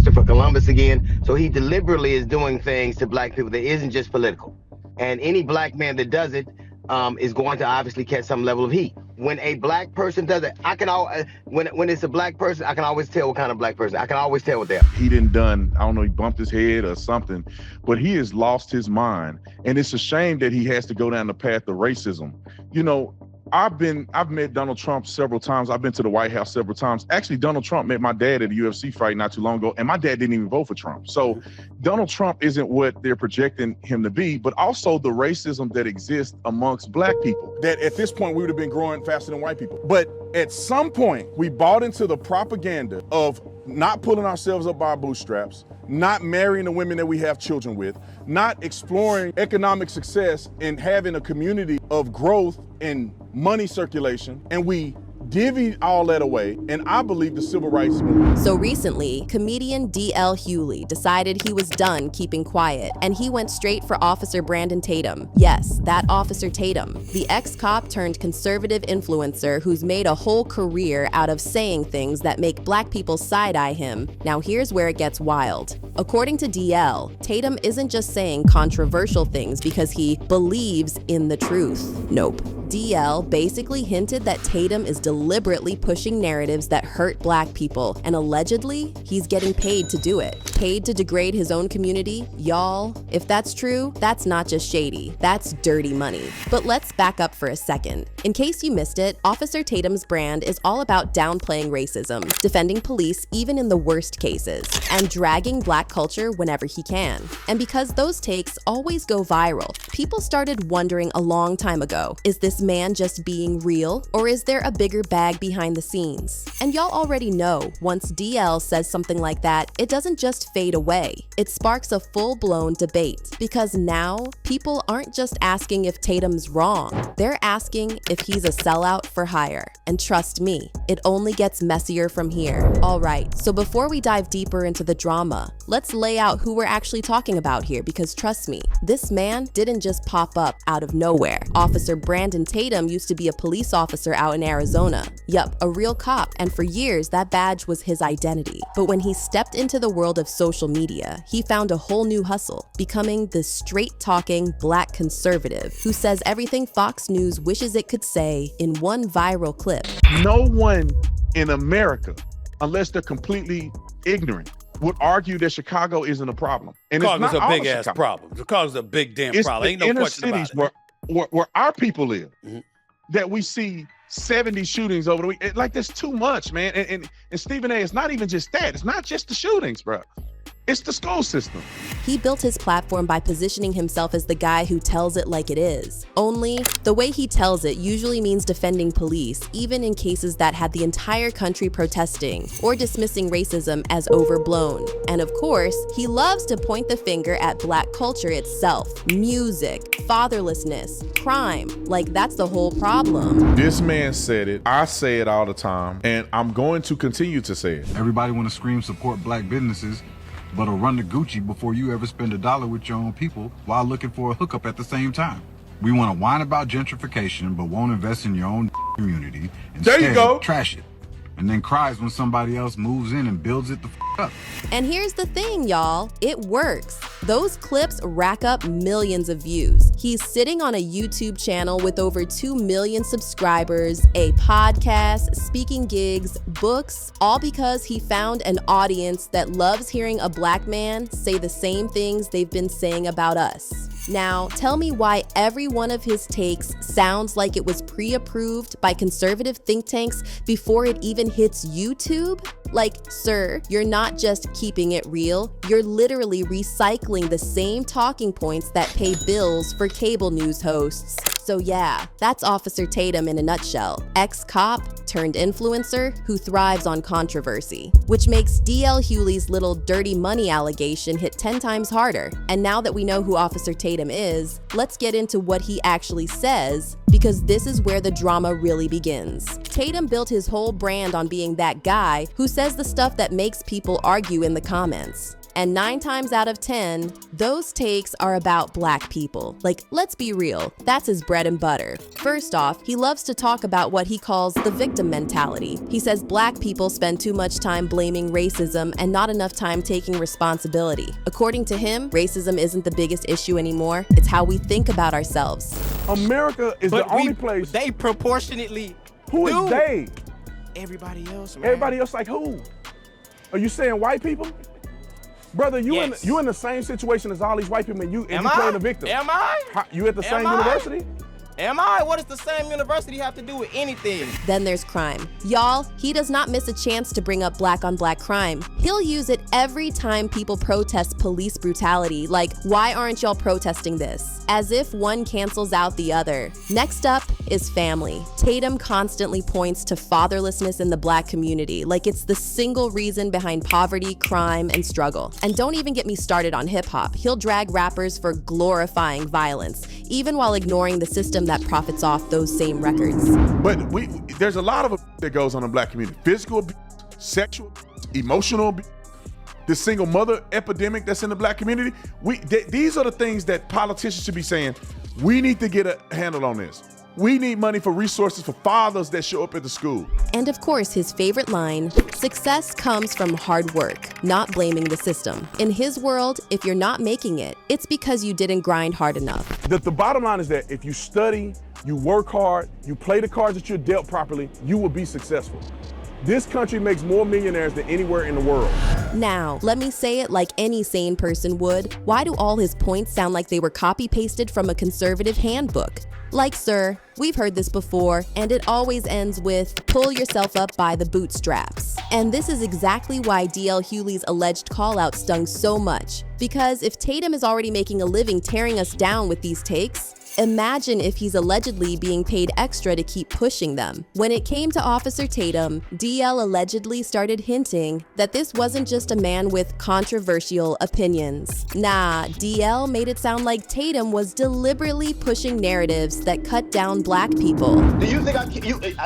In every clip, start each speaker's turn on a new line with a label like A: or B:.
A: Christopher Columbus again. So he deliberately is doing things to black people that isn't just political. And any black man that does it is going to obviously catch some level of heat. When a black person does it, when it's a black person, I can always tell what kind of black person. I can always tell what they are.
B: He I don't know, he bumped his head or something, but he has lost his mind. And it's a shame that he has to go down the path of racism. You know, I've met Donald Trump several times. I've been to the White House several times. Actually, Donald Trump met my dad at a UFC fight not too long ago, and my dad didn't even vote for Trump. So Donald Trump isn't what they're projecting him to be, but also the racism that exists amongst black people. That at this point, we would have been growing faster than white people. But at some point, we bought into the propaganda of not pulling ourselves up by our bootstraps, not marrying the women that we have children with, not exploring economic success and having a community of growth and money circulation, and we divvy all that away, and I believe the civil rights movement.
C: So recently, comedian DL Hughley decided he was done keeping quiet, and he went straight for Officer Brandon Tatum. Yes, that Officer Tatum, the ex-cop turned conservative influencer who's made a whole career out of saying things that make black people side-eye him. Now here's where it gets wild. According to DL, Tatum isn't just saying controversial things because he believes in the truth. Nope. DL basically hinted that Tatum is deliberately pushing narratives that hurt black people, and allegedly, he's getting paid to do it. Paid to degrade his own community? Y'all, if that's true, that's not just shady, that's dirty money. But let's back up for a second. In case you missed it, Officer Tatum's brand is all about downplaying racism, defending police even in the worst cases, and dragging black culture whenever he can. And because those takes always go viral, people started wondering a long time ago, is this man just being real, or is there a bigger bag behind the scenes? And y'all already know, once DL says something like that, it doesn't just fade away. It sparks a full-blown debate, because now people aren't just asking if Tatum's wrong, they're asking if he's a sellout for hire. And trust me, it only gets messier from here. Alright, so before we dive deeper into the drama, let's lay out who we're actually talking about here, because trust me, this man didn't just pop up out of nowhere. Officer Brandon Tatum used to be a police officer out in Arizona. Yup, a real cop, and for years that badge was his identity. But when he stepped into the world of social media, he found a whole new hustle, becoming the straight-talking black conservative who says everything Fox News wishes it could say in one viral clip.
B: No one in America, unless they're completely ignorant, would argue that Chicago isn't a problem. And
D: Chicago's
B: it's not
D: a big ass problem. Chicago's a big damn problem. Ain't no question about it.
B: Where our people live, that we see 70 shootings over the week. Like, that's too much, man. And Stephen A., it's not even just that. It's not just the shootings, bro. It's the school system.
C: He built his platform by positioning himself as the guy who tells it like it is. Only, the way he tells it usually means defending police, even in cases that had the entire country protesting, or dismissing racism as overblown. And of course, he loves to point the finger at black culture itself. Music, fatherlessness, crime. Like, that's the whole problem.
B: This man said it, I say it all the time, and I'm going to continue to say it.
E: Everybody want to scream support black businesses, but will run to Gucci before you ever spend $1 with your own people while looking for a hookup at the same time. We want to whine about gentrification, but won't invest in your own community. Instead,
B: there you go.
E: Trash it. And then cries when somebody else moves in and builds it the up.
C: And here's the thing, y'all. It works. Those clips rack up millions of views. He's sitting on a YouTube channel with over 2 million subscribers, a podcast, speaking gigs, books, all because he found an audience that loves hearing a black man say the same things they've been saying about us. Now, tell me why every one of his takes sounds like it was pre-approved by conservative think tanks before it even hits YouTube? Like, sir, you're not just keeping it real, you're literally recycling the same talking points that pay bills for cable news hosts. So yeah, that's Officer Tatum in a nutshell. Ex-cop turned influencer who thrives on controversy, which makes DL Hughley's little dirty money allegation hit 10 times harder. And now that we know who Officer Tatum is, let's get into what he actually says, because this is where the drama really begins. Tatum built his whole brand on being that guy who says the stuff that makes people argue in the comments. And 9 times out of 10, those takes are about black people. Like, let's be real, that's his bread and butter. First off, he loves to talk about what he calls the victim mentality. He says black people spend too much time blaming racism and not enough time taking responsibility. According to him, racism isn't the biggest issue anymore. It's how we think about ourselves.
B: America is the only place.
F: They proportionately.
B: Who is they?
F: Everybody else, man.
B: Everybody else like who? Are you saying white people? Brother, you in the same situation as all these white people and you playing the victim.
F: Am I?
B: You at the same university?
F: Am I? What does the same university have to do with anything?
C: Then there's crime. Y'all, he does not miss a chance to bring up black on black crime. He'll use it every time people protest police brutality, like, why aren't y'all protesting this? As if one cancels out the other. Next up is family. Tatum constantly points to fatherlessness in the black community, like it's the single reason behind poverty, crime, and struggle. And don't even get me started on hip hop. He'll drag rappers for glorifying violence, even while ignoring the system that profits off those same records.
B: But there's a lot of that goes on in the black community. Physical abuse, sexual abuse, emotional abuse, the single mother epidemic that's in the black community. These are the things that politicians should be saying, we need to get a handle on this. We need money for resources for fathers that show up at the school.
C: And of course, his favorite line, success comes from hard work, not blaming the system. In his world, if you're not making it, it's because you didn't grind hard enough.
B: The bottom line is that if you study, you work hard, you play the cards that you're dealt properly, you will be successful. This country makes more millionaires than anywhere in the world.
C: Now, let me say it like any sane person would. Why do all his points sound like they were copy-pasted from a conservative handbook? Like, sir, we've heard this before, and it always ends with, pull yourself up by the bootstraps. And this is exactly why DL Hughley's alleged call-out stung so much. Because if Tatum is already making a living tearing us down with these takes, imagine if he's allegedly being paid extra to keep pushing them. When it came to Officer Tatum, DL allegedly started hinting that this wasn't just a man with controversial opinions. Nah, DL made it sound like Tatum was deliberately pushing narratives that cut down black people.
A: Do you think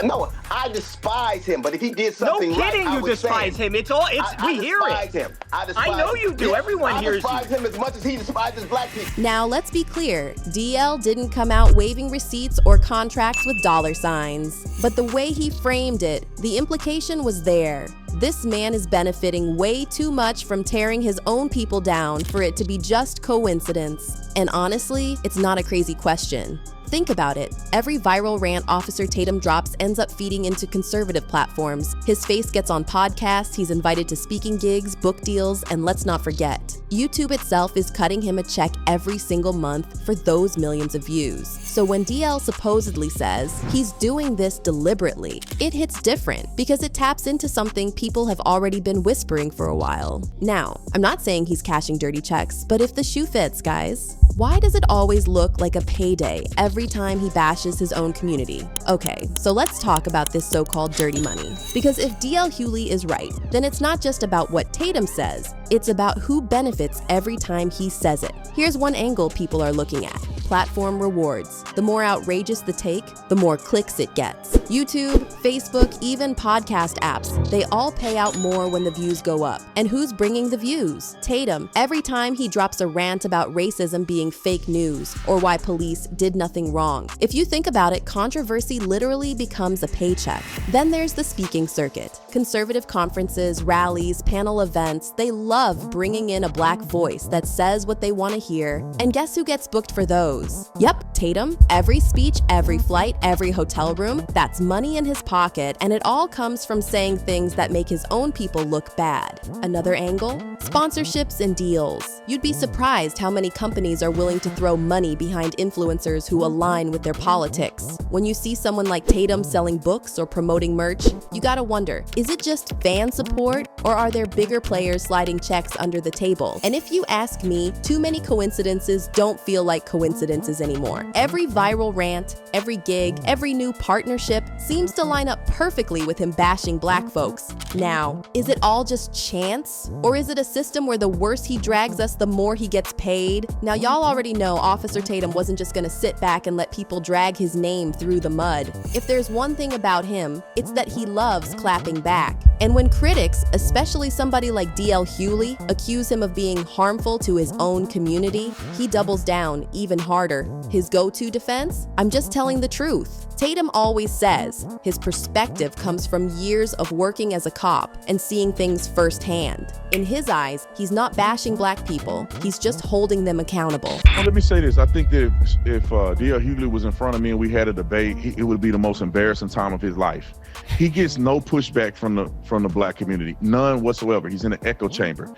A: no, I despise him, but if he did something
F: no kidding,
A: right,
F: you despise him. It's all, we hear it.
A: Him.
F: I know you do. Everyone hears you.
A: I despise him as much as he despises black people.
C: Now, let's be clear. DL didn't come out waving receipts or contracts with dollar signs. But the way he framed it, the implication was there. This man is benefiting way too much from tearing his own people down for it to be just coincidence. And honestly, it's not a crazy question. Think about it. Every viral rant Officer Tatum drops ends up feeding into conservative platforms. His face gets on podcasts, he's invited to speaking gigs, book deals, and let's not forget, YouTube itself is cutting him a check every single month for those millions of views. So when DL supposedly says he's doing this deliberately, it hits different because it taps into something people have already been whispering for a while. Now, I'm not saying he's cashing dirty checks, but if the shoe fits, guys. Why does it always look like a payday every time he bashes his own community? Okay, so let's talk about this so-called dirty money. Because if DL Hughley is right, then it's not just about what Tatum says, it's about who benefits every time he says it. Here's one angle people are looking at: platform rewards. The more outrageous the take, the more clicks it gets. YouTube, Facebook, even podcast apps, they all pay out more when the views go up. And who's bringing the views? Tatum. Every time he drops a rant about racism being fake news or why police did nothing wrong. If you think about it, controversy literally becomes a paycheck. Then there's the speaking circuit. Conservative conferences, rallies, panel events, they love bringing in a black voice that says what they want to hear. And guess who gets booked for those? Yep, Tatum. Every speech, every flight, every hotel room, that's money in his pocket, and it all comes from saying things that make his own people look bad. Another angle? Sponsorships and deals. You'd be surprised how many companies are willing to throw money behind influencers who align with their politics. When you see someone like Tatum selling books or promoting merch, you gotta wonder, is it just fan support, or are there bigger players sliding checks under the table? And if you ask me, too many coincidences don't feel like coincidences anymore. Every viral rant, every gig, every new partnership seems to line up perfectly with him bashing black folks. Now, is it all just chance? Or is it a system where the worse he drags us, the more he gets paid? Now, y'all already know Officer Tatum wasn't just gonna sit back and let people drag his name through the mud. If there's one thing about him, it's that he loves clapping back. And when critics, especially somebody like DL Hughley, accuse him of being harmful to his own community, he doubles down even harder. His go-to defense? I'm just telling the truth. Tatum always says his perspective comes from years of working as a cop and seeing things firsthand. In his eyes, he's not bashing black people, he's just holding them accountable.
B: Well, let me say this. I think that if DL Hughley was in front of me and we had a debate, it would be the most embarrassing time of his life. He gets no pushback from the black community, none whatsoever. He's in an echo chamber.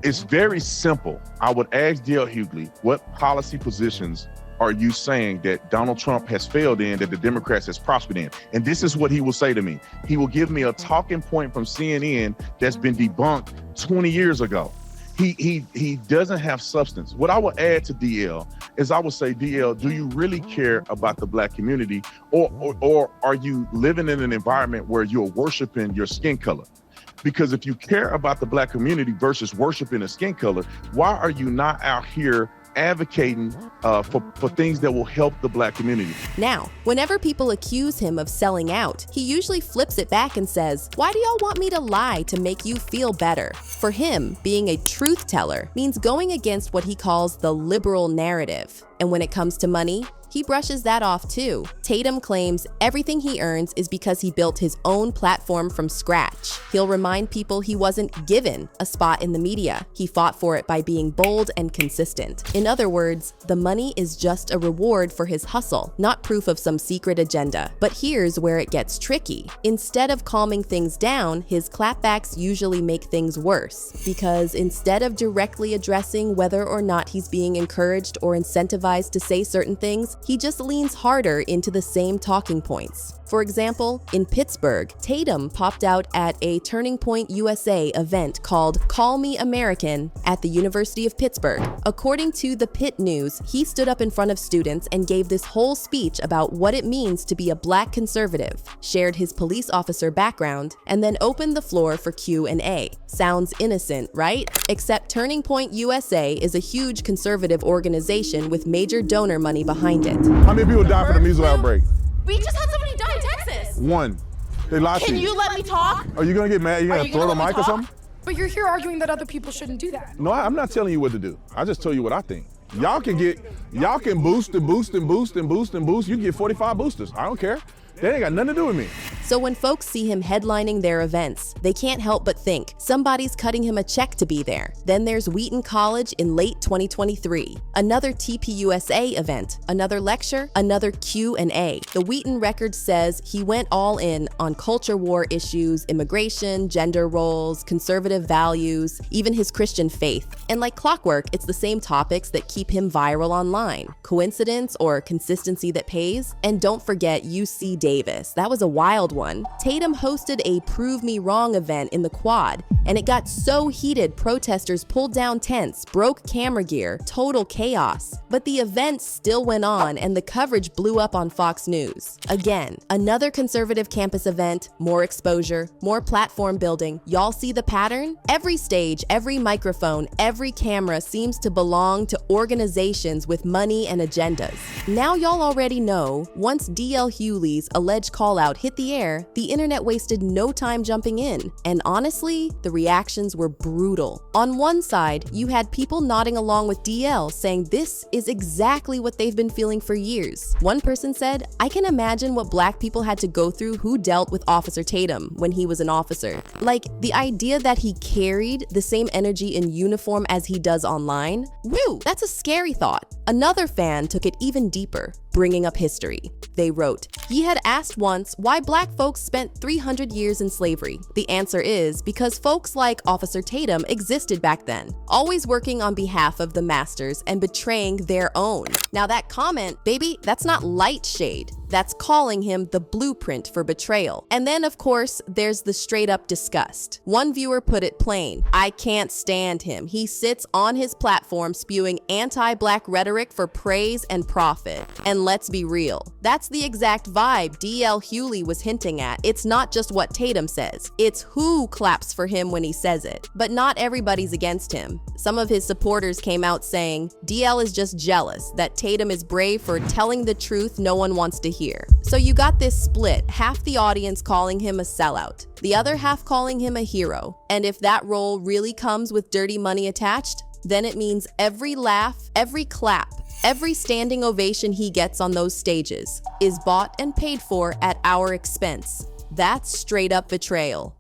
B: It's very simple. I would ask DL Hughley, what policy positions are you saying that Donald Trump has failed in, that the Democrats has prospered in? And this is what he will say to me. He will give me a talking point from CNN that's been debunked 20 years ago. He doesn't have substance. What I would add to DL is I would say, DL, do you really care about the black community, or are you living in an environment where you're worshiping your skin color? Because if you care about the black community versus worshiping a skin color, why are you not out here advocating for things that will help the black community?
C: Now, whenever people accuse him of selling out, he usually flips it back and says, why do y'all want me to lie to make you feel better? For him, being a truth teller means going against what he calls the liberal narrative. And when it comes to money, he brushes that off too. Tatum claims everything he earns is because he built his own platform from scratch. He'll remind people he wasn't given a spot in the media. He fought for it by being bold and consistent. In other words, the money is just a reward for his hustle, not proof of some secret agenda. But here's where it gets tricky. Instead of calming things down, his clapbacks usually make things worse. Because instead of directly addressing whether or not he's being encouraged or incentivized to say certain things, he just leans harder into the same talking points. For example, in Pittsburgh, Tatum popped out at a Turning Point USA event called Call Me American at the University of Pittsburgh. According to the Pitt News, he stood up in front of students and gave this whole speech about what it means to be a black conservative, shared his police officer background, and then opened the floor for Q&A. Sounds innocent, right? Except Turning Point USA is a huge conservative organization with major donor money behind it.
G: How many people died from the measles outbreak?
H: We just had somebody die in Texas.
G: One. They lied to you.
H: Can you let me talk?
G: Are you gonna get mad? You gonna throw the mic or something?
I: But you're here arguing that other people shouldn't do that.
G: No, I'm not telling you what to do. I just tell you what I think. Y'all can boost and boost and boost and boost and boost. You can get 45 boosters. I don't care. That ain't got nothing to do with me.
C: So when folks see him headlining their events, they can't help but think somebody's cutting him a check to be there. Then there's Wheaton College in late 2023. Another TPUSA event, another lecture, another Q&A. The Wheaton record says he went all in on culture war issues, immigration, gender roles, conservative values, even his Christian faith. And like clockwork, it's the same topics that keep him viral online. Coincidence or consistency that pays? And don't forget UC Davis. That was a wild one. Tatum hosted a Prove Me Wrong event in the Quad, and it got so heated protesters pulled down tents, broke camera gear, total chaos. But the event still went on and the coverage blew up on Fox News. Again, another conservative campus event, more exposure, more platform building. Y'all see the pattern? Every stage, every microphone, every camera seems to belong to organizations with money and agendas. Now y'all already know, once DL Hughley's alleged call-out hit the air, the internet wasted no time jumping in. And honestly, the reactions were brutal. On one side, you had people nodding along with DL saying this is exactly what they've been feeling for years. One person said, I can imagine what black people had to go through who dealt with Officer Tatum when he was an officer. Like, the idea that he carried the same energy in uniform as he does online? Woo, that's a scary thought. Another fan took it even deeper, bringing up history. They wrote, he had asked once why black folks spent 300 years in slavery. The answer is because folks like Officer Tatum existed back then, always working on behalf of the masters and betraying their own. Now that comment, baby, that's not light shade. That's calling him the blueprint for betrayal. And then, of course, there's the straight up disgust. One viewer put it plain, I can't stand him. He sits on his platform spewing anti-black rhetoric for praise and profit. And let's be real, that's the exact vibe DL Hughley was hinting at. It's not just what Tatum says, it's who claps for him when he says it. But not everybody's against him. Some of his supporters came out saying, DL is just jealous that Tatum is brave for telling the truth no one wants to here. So you got this split, half the audience calling him a sellout, the other half calling him a hero. And if that role really comes with dirty money attached, then it means every laugh, every clap, every standing ovation he gets on those stages is bought and paid for at our expense. That's straight up betrayal.